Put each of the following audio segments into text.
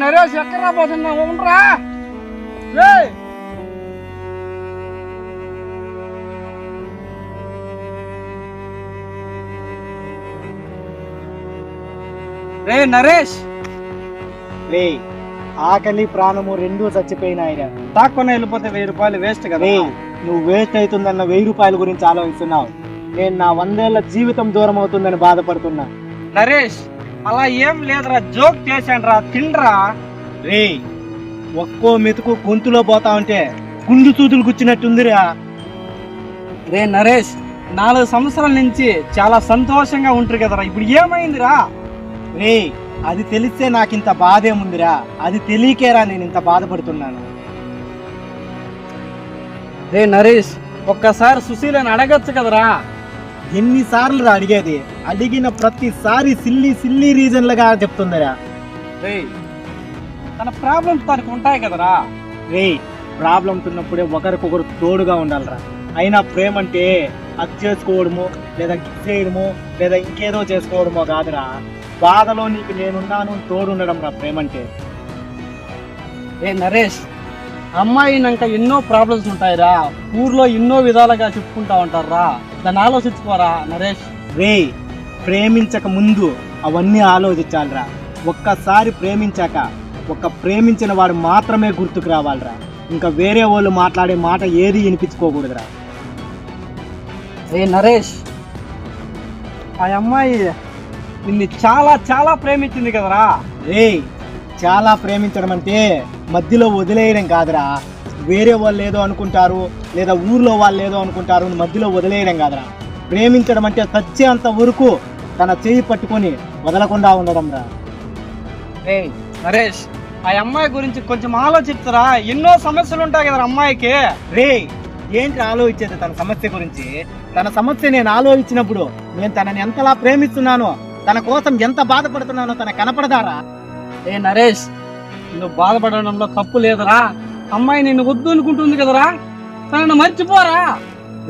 నరేష్ ఎక్కడ పోతున్నా ఉండరా? రే నరేష్, రే ఆకలి ప్రాణము రెండూ చచ్చిపోయినాయిరా. తాక్కున్న వెళ్ళిపోతే 1000 రూపాయలు వేస్ట్ కదా. నువ్వు వేస్ట్ అవుతుందన్న 1000 రూపాయల గురించి ఆలోచిస్తున్నావు. నేను నా 100 ఏళ్ల జీవితం దూరం అవుతుందని బాధపడుతున్నా. నరేష్ అలా ఏం లేదురా, జోక్ చేశాను, తిండ్రా. రే ఒక్కో మెతుకు గొంతులో పోతా ఉంటే గుండు సూదులు గుచ్చినట్టుందిరా. రే నరేష్, 4 సంవత్సరాల నుంచి చాలా సంతోషంగా ఉంటారు కదరా, ఇప్పుడు ఏమైందిరా? రే అది తెలిస్తే నాకింత బాధేముందిరా, అది తెలియకేరా నేను ఇంత బాధపడుతున్నాను. రే నరేష్, ఒక్కసారి సుశీలని అడగచ్చు కదరా. ఎన్నిసార్లు అడిగేది? అడిగిన ప్రతిసారి సిల్లీ సిల్లీ రీజన్లుగా చెప్తుందిరా. రే తన ప్రాబ్లమ్స్ తనకు ఉంటాయి కదరా. రే ప్రాబ్లమ్స్ ఉన్నప్పుడే ఒకరికొకరు తోడుగా ఉండాలిరా. అయినా ప్రేమ అంటే అది చేసుకోవడమో లేదా గిఫ్ట్ చేయడమో లేదా ఇంకేదో చేసుకోవడమో కాదురా. బాధలో నీకు నేనున్నాను తోడుండడం రా ప్రేమ అంటే. ఏ నరేష్, అమ్మాయినాక ఎన్నో ప్రాబ్లమ్స్ ఉంటాయిరా, ఊర్లో ఎన్నో విధాలుగా చెప్పుకుంటా ఉంటారా, దాన్ని ఆలోచించుకోరా నరేష్. రే ప్రేమించక ముందు అవన్నీ ఆలోచించాలిరా. ఒక్కసారి ప్రేమించాక ప్రేమించిన వాడు మాత్రమే గుర్తుకు రావాలిరా. ఇంకా వేరే వాళ్ళు మాట్లాడే మాట ఏది వినిపించుకోకూడదురా. ఏ నరేష్, ఆ అమ్మాయి నిన్ను చాలా చాలా ప్రేమించింది కదరా. రే చాలా ప్రేమించడం అంటే మధ్యలో వదిలేయడం కాదురా. వేరే వాళ్ళు ఏదో అనుకుంటారు లేదా ఊర్లో వాళ్ళు ఏదో అనుకుంటారు, మధ్యలో వదిలేయడం కాదురా. ప్రేమించడం అంటే చచ్చేంత వరకు తన చేయి పట్టుకొని వదలకుండా ఉండడం రా. రే నరేష్, ఆ అమ్మాయి గురించి కొంచెం ఆలోచిస్తారా, ఎన్నో సమస్యలు ఉంటాయి కదా అమ్మాయికి. రే ఏంటి ఆలోచించేది తన సమస్య గురించి? తన సమస్య నేను ఆలోచించినప్పుడు నేను తనని ఎంతలా ప్రేమిస్తున్నానో, తన కోసం ఎంత బాధపడుతున్నానో తన కనపడదారా? ఏ నరేష్, నువ్వు బాధపడడంలో తప్పు లేదురా. అమ్మాయి నిన్ను వద్దు అనుకుంటుంది కదరా, తనను మర్చిపోరా.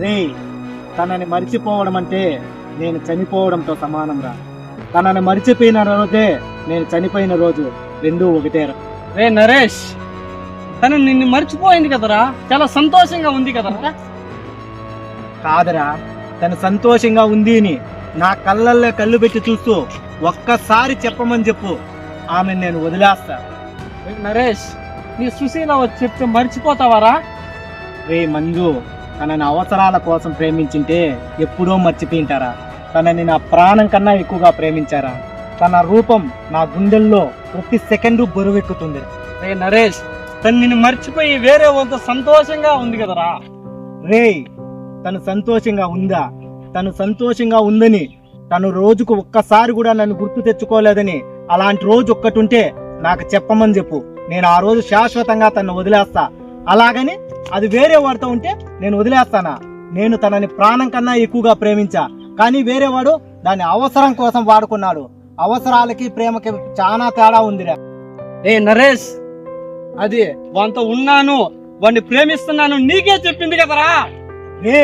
రే తనని మర్చిపోవడం అంటే నేను చనిపోవడంతో సమానం రా. తనని మర్చిపోయిన రోజే నేను చనిపోయిన రోజు, రెండూ ఒకటేరా. రే నరేష్, తను నిన్ను మర్చిపోయింది కదరా, చాలా సంతోషంగా ఉంది కదరా. కాదురా, తను సంతోషంగా ఉంది అని నా కళ్ళల్లో కళ్ళు పెట్టి చూస్తూ ఒక్కసారి చెప్పమని చెప్పు, ఆమెను నేను వదిలేస్తా. నరేష్, నీ సుశీల వచ్చి చెప్తే మర్చిపోతావారా? రే మంజు, తనని అవసరాల కోసం ప్రేమించింటే ఎప్పుడో మర్చిపోయింటారా. తనని నా ప్రాణం కన్నా ఎక్కువగా ప్రేమించారా. తన రూపం నా గుండెల్లో ప్రతి సెకండు బరువెక్కుతుంది. రే నరేష్, తను నిన్ను మర్చిపోయి వేరే వాళ్ళతో సంతోషంగా ఉంది కదరా. రే తను సంతోషంగా ఉందా? తను సంతోషంగా ఉందని, తను రోజుకు ఒక్కసారి కూడా నన్ను గుర్తు తెచ్చుకోలేదని అలాంటి రోజు ఒక్కటుంటే నాకు చెప్పమని చెప్పు. నేను ఆ రోజు శాశ్వతంగా తను వదిలేస్తా. అలాగని అది వేరే వాడితో ఉంటే నేను వదిలేస్తానా? నేను తనని ప్రాణం కన్నా ఎక్కువగా ప్రేమించా, కానీ వేరేవాడు దాన్ని అవసరం కోసం వాడుకున్నాడు. అవసరాలకి ప్రేమకి చాలా తేడా ఉందిరా. ఏ నరేష్, అది వాంతో ఉన్నాను, వాడిని ప్రేమిస్తున్నాను నీకే చెప్పింది కదరా. రే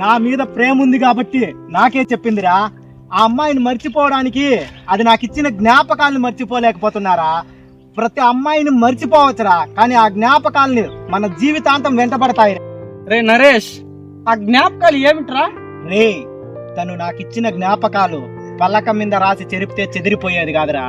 నా మీద ప్రేమ ఉంది కాబట్టి నాకే చెప్పిందిరా. ఆ అమ్మాయిని మర్చిపోవడానికి అది నాకు ఇచ్చిన జ్ఞాపకాలను మర్చిపోలేకపోతున్నారా? ప్రతి అమ్మాయిని మర్చిపోవచ్చురా, కానీ ఆ జ్ఞాపకాలని మన జీవితాంతం వెంటబడతాయి. రే నరేష్, ఆ జ్ఞాపకాలు ఏమిట్రా? రే తను నాకు ఇచ్చిన జ్ఞాపకాలు పలక మీద రాసి చెరిపితే చెదిరిపోయేది కాదురా.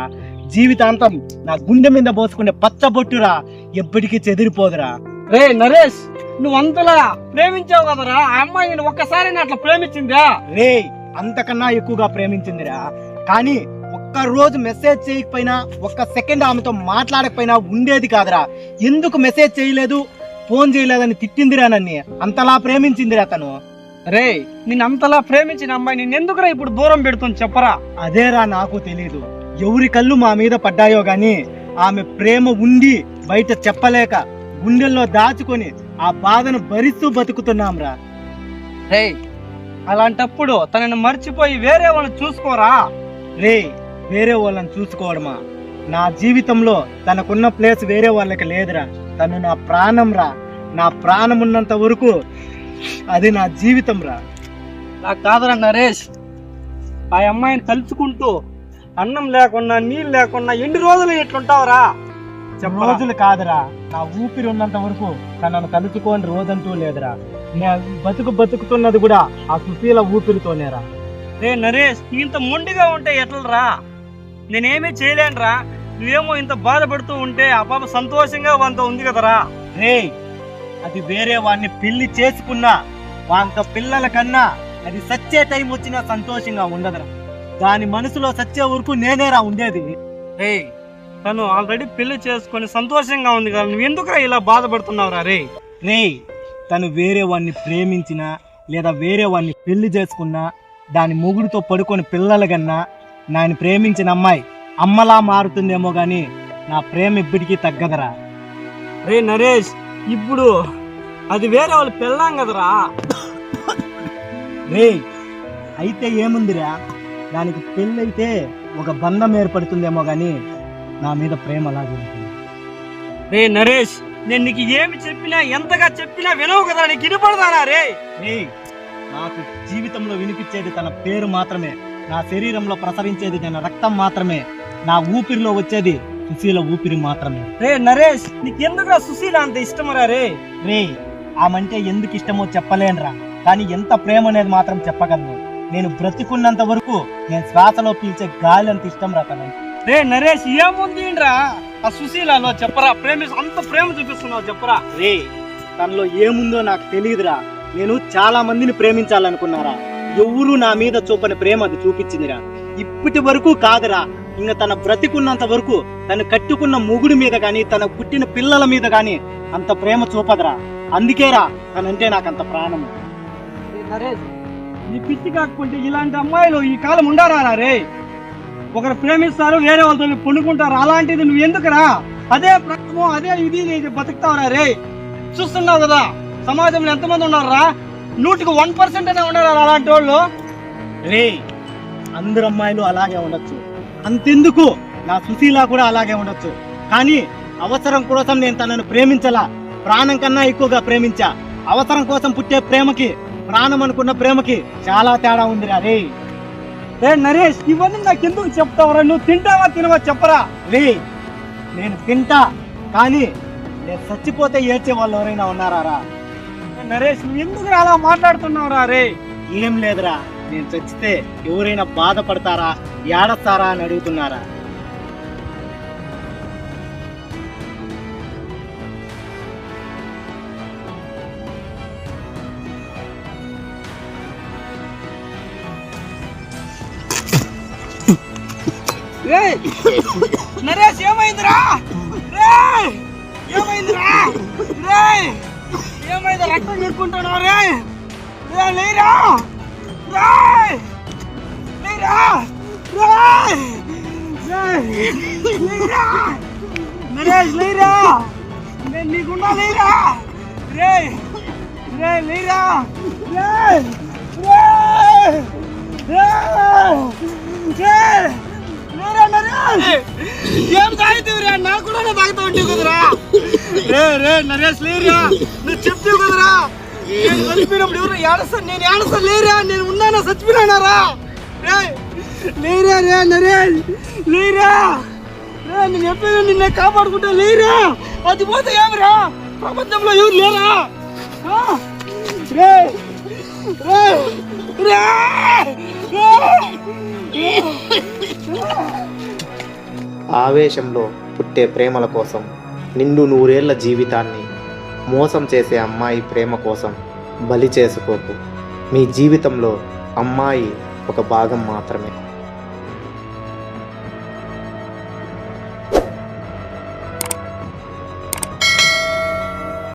జీవితాంతం నా గుండె మీద పోసుకునే పచ్చబొట్టురా, ఎప్పటికీ చెదిరిపోదురా. రే నరేష్, నువ్వు అంతలా ప్రేమించావు కదరా, ఆ అమ్మాయి నేను ఒక్కసారి అట్లా ప్రేమించిందా? రే అంతకన్నా ఎక్కువగా ప్రేమించిందిరా. కానీ ఒక్క రోజు మెసేజ్ చేయకపోయినా, ఒక్క సెకండ్ ఆమెతో మాట్లాడకపోయినా ఉండేది కాదురా. ఎందుకు మెసేజ్ చేయలేదు, ఫోన్ చేయలేదని తిట్టిందిరా నన్ను. అంతలా ప్రేమించిందిరా తను. రే నేను అంతలా ప్రేమించిన అమ్మాయి నిన్నెందుకురా ఇప్పుడు దూరం పెడుతుంది చెప్పరా? అదేరా నాకు తెలీదు. ఎవరి కళ్ళు మా మీద పడ్డాయో గాని ఆమె ప్రేమ ఉండి బయట చెప్పలేక గుండెల్లో దాచుకొని ఆ బాధను భరిస్తూ బతుకుతున్నాంరా. రే అలాంటప్పుడు తనని మర్చిపోయి వేరే వాళ్ళని చూసుకోరా. రే వేరే వాళ్ళని చూసుకోవడమా? నా జీవితంలో తనకున్న ప్లేస్ వేరే వాళ్ళకి లేదురా. తను నా ప్రాణం రా. నా ప్రాణం ఉన్నంత వరకు అది నా జీవితం రా. నాకు కాదురా నరేష్, ఆ అమ్మాయిని తలుచుకుంటూ అన్నం లేకున్నా నీళ్ళు లేకున్నా ఎన్ని రోజులు ఇట్లుంటావురా? రోజులు కాదురా, నా ఊపిరి ఉన్నంత వరకు తనను కలుసుకోని రోజంటూ లేదురా. నేను బతుకుతున్నది కూడా ఆ సుశీల ఊపిరితోనేరా. రే నరేష్, ఇంత మొండిగా ఉంటే ఎట్లరా? నేనేమీ చేయలేనురా. నువ్వేమో ఇంత బాధపడుతూ ఉంటే ఆ పాప సంతోషంగా వాంతో ఉంది కదరా. రే, అది వేరే వాడిని పెళ్లి చేసుకున్నా వాంత పిల్లల కన్నా అది సచ్చే టైం వచ్చినా సంతోషంగా ఉండదురా. దాని మనసులో సచ్చే వరకు నేనేరా ఉండేది. రే, తను ఆల్రెడీ పెళ్లి చేసుకొని సంతోషంగా ఉంది కదా, నువ్వు ఎందుకురా ఇలా బాధపడుతున్నావురా? రే, తను వేరే వాడిని ప్రేమించినా లేదా వేరే వాడిని పెళ్లి చేసుకున్నా దాని మొగుడితో పడుకొని పిల్లల కన్నా నాని ప్రేమించిన అమ్మాయి అమ్మలా మారుతుందేమో గాని నా ప్రేమ ఇప్పటికీ తగ్గదరా. రే నరేష్, ఇప్పుడు అది వేరే వాళ్ళు పెళ్ళాం కదరా. రే, అయితే ఏముందిరా, దానికి పెళ్ళైతే ఒక బంధం ఏర్పడుతుందేమో గాని నా మీద ప్రేమ అలాగే ఉంటుంది. రే నరేష్, నేను నీకు ఏమి చెప్పినా ఎంతగా చెప్పినా వినవు కదా, నీకు వినపడదానా? రే, నాకు జీవితంలో వినిపించేది తన పేరు మాత్రమే, నా శరీరంలో ప్రసరించేది తన రక్తం మాత్రమే, నా ఊపిరిలో వచ్చేది సుశీల ఊపిరి మాత్రమే. రే నరేష్, నీకెందుకు సుశీల అంత ఇష్టమరా? రే, ఆమంటే ఎందుకు ఇష్టమో చెప్పలేనురా, కానీ ఎంత ప్రేమ అనేది మాత్రం చెప్పగలను. నేను బ్రతికున్నంత వరకు నేను శ్వాసలో పీల్చే గాలి అంత ఇష్టం రా తన. రే నరేష్, ఏముంది రా ఆ సుశీలలో? చెప్పరా, అంత ప్రేమ చూపిస్తున్నావు, చెప్పరా. రే, తనలో ఏముందో నాకు తెలియదురా. నేను చాలా మందిని ప్రేమించాలనుకున్నారా, ఎవరు నా మీద చూపని ప్రేమ అది చూపించిందిరా. ఇప్పటి వరకు కాదురా, ఇంకా తన బ్రతికున్నంత వరకు తను కట్టుకున్న మొగుడి మీద గాని తన పుట్టిన పిల్లల మీద గాని అంత ప్రేమ చూపదురా. అందుకేరా తనంటే నాకు అంత ప్రాణం. నరేష్, నీ పిచ్చి కాకపోతే ఇలాంటి అమ్మాయిలు ఈ కాలం ఉండారా? రే, ఒకరు ప్రేమిస్తారు, వేరే వాళ్ళతో పొందుకుంటారు. అలాంటిది నువ్వు ఎందుకురా? అదే ప్రాణము అదే ఇది నీకు బతుకుతావురా? రే, చూస్తున్నావు కదా సమాజంలో ఎంతమంది ఉన్నారా? 100కి 1% అనే ఉన్నారు అలాంటి వాళ్ళు. రే, అందరు అమ్మాయిలు అలాగే ఉండొచ్చు, అంతెందుకు నా సుశీల కూడా అలాగే ఉండొచ్చు. కానీ అవసరం కోసం నేను తనను ప్రేమించలా, ప్రాణం కన్నా ఎక్కువగా ప్రేమించా. అవసరం కోసం పుట్టే ప్రేమకి ప్రాణం అనుకున్న ప్రేమకి చాలా తేడా ఉందిరా. రే నరేష్, ఇవన్నీ నాకెందుకు చెప్తావరా? నువ్వు తింటావా తినవా చెప్పరా? రే, నేను తింటా, కానీ నేను చచ్చిపోతే ఏడ్చే వాళ్ళు ఎవరైనా ఉన్నారా? నరేష్, నువ్వు ఎందుకు అలా మాట్లాడుతున్నావురా? రే, ఏం లేదురా, నేను చచ్చితే ఎవరైనా బాధపడతారా, ఏడస్తారా అని అడుగుతున్నారా? నరేష్, ఏమైందిరా? ఏమైందిరా? ఏమైంది? రక్తం ఎక్కుంటున్నావు? లేరా? నరేష్, లేరా? నేను నీకున్నా, లేరా? లేరా? ఏం తాగుతావురా? నాకు కూడా తాగుతా ఉంటావు కదరా? రే నరేష్, లేరా? నువ్వు చెప్తావు కదరా నేను చచ్చిపోయినప్పుడు ఎవరు ఏడస్తాను? నేను ఏడస్తాను. లేరా? నేను ఉన్నానా చచ్చిపోయినారా? లేరా? నరేష్, లేరా? నేను ఎప్పుడైనా నిన్నే కాపాడుకుంటా. లేరా? అది పోతే ఏమిరా? ప్రపంచంలో ఎవరు లేరా? ఆవేశంలో పుట్టే ప్రేమల కోసం నిండు 100 ఏళ్ల జీవితాన్ని మోసం చేసే అమ్మాయి ప్రేమ కోసం బలి చేసుకోకు. మీ జీవితంలో అమ్మాయి ఒక భాగం మాత్రమే.